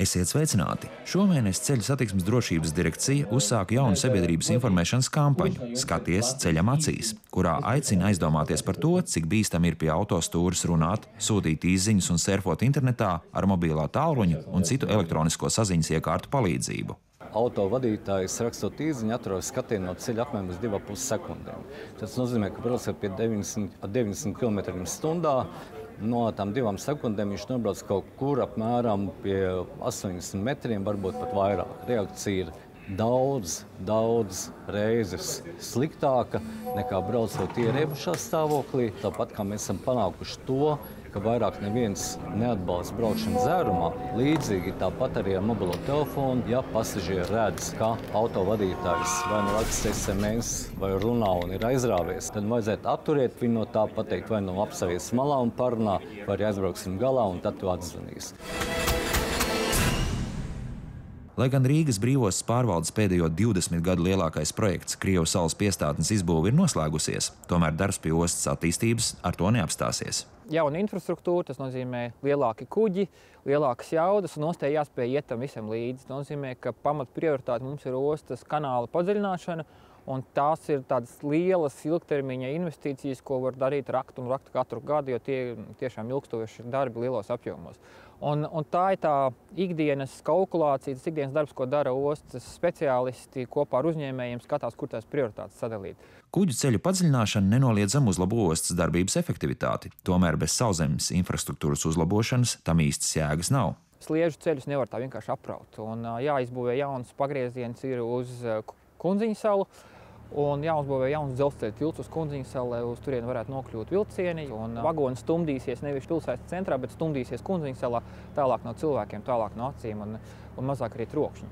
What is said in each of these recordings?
Esiet sveicināti! Šomēnes Ceļu satiksmes drošības direkcija uzsāka jaunu sabiedrības informēšanas kampaņu Skaties ceļam acīs, kurā aicina aizdomāties par to, cik bīstami ir pie autostūres runāt, sūtīt īsziņas un surfot internetā ar mobilā tālruņa un citu elektronisko saziņas iekārtu palīdzību. Autovadītājs rakstot īsziņu atrodas skatienā no ceļa apmēram uz 2,5 sekundēm. Tas nozīmē, ka braucot pie 90 km/h, no tām 2 sekundēm viņš nobrauc kaut kur apmēram pie 80 metriem, varbūt pat vairāk. Reakcija ir daudz reizes sliktāka nekā braucot ieriebušā stāvoklī. Tāpat kā mēs esam panākuši to, ka vairāk neviens neatbalsta braukšanu dzērumā, līdzīgi tāpat arī ar mobilo telefonu, ja pasažieri redz, ka autovadītājs vai nu raksta SMS vai runā un ir aizrāvies, tad vajadzētu atturēt viņu no tā, pateikt vai nu apsavies malā un parunā, vai arī aizbrauksim galā un tad tu atzvanīs. Lai gan Rīgas brīvostas pārvaldes pēdējo 20 gadu lielākais projekts Krievijas salas piestātnes izbūve ir noslēgusies, tomēr darbs pie ostas attīstības ar to neapstāsies. Jauna infrastruktūra, tas nozīmē lielāki kuģi, lielākas jaudas un ostē jāspēj iet tam visam līdzi. Tas nozīmē, ka pamat prioritāte mums ir ostas kanāla padziļināšana, un tās ir tādas lielas ilgtermiņa investīcijas, ko var darīt rakt katru gadu, jo tie tiešām ilgstoši darbi lielos apjomos. Un tā ir tā ikdienas kalkulācija, tas ikdienas darbs, ko dara ostas speciālisti kopā ar uzņēmējiem, skatās, kur tās prioritātes sadalīt. Kuģu ceļu padziļināšana nenoliedzami uzlabo ostas darbības efektivitāti, tomēr bez sauszemes infrastruktūras uzlabošanas tam īstas jēgas nav. Sliežu ceļus nevar tā vienkārši apraut, un jāizbūvē jauns pagrieziens ir uz Kundziņu salu, un jāuzbūvē jauns dzelzceļa tilts uz Kundziņu salu, lai uz turieni varētu nokļūt vilcieni, un vagoni stumdīsies nevis pilsētas centrā, bet stumdīsies Kundziņu salā, tālāk no cilvēkiem, tālāk no acīm un mazāk arī trokšņi.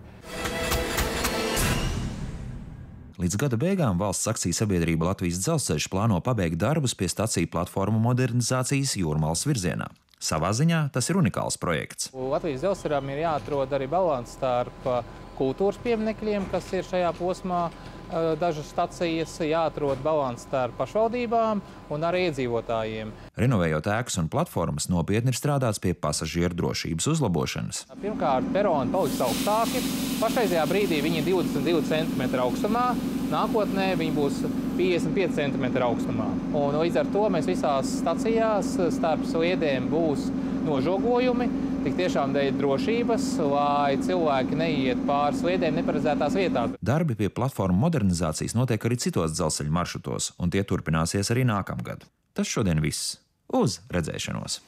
Līdz gada beigām valsts akciju sabiedrība Latvijas dzelzceļš plāno pabeigt darbus pie staciju platformu modernizācijas Jūrmalas virzienā. Savā ziņā tas ir unikāls projekts. Latvijas dzelzceļam ir jāatrod arī balanss starp kultūras pieminekļiem, kas ir šajā posmā, dažas stacijas, jāatrod balanss starp pašvaldībām un arī iedzīvotājiem. Renovējot ēkas un platformas, nopietni ir strādāts pie pasažieru drošības uzlabošanas. Pirmkārt, peroni paliks augstāki. Pašreizajā brīdī viņi ir 22 cm augstumā, nākotnē viņi būs 55 cm augstumā. Un līdz ar to mēs visās stacijās starp sliedēm būs nožogojumi, tik tiešām dēļ drošības, lai cilvēki neiet pāri sliedēm neparedzētās vietās. Darbi pie platformu modernizācijas notiek arī citos dzelzceļa maršrutos, un tie turpināsies arī nākamgad. Tas šodien viss. Uz redzēšanos!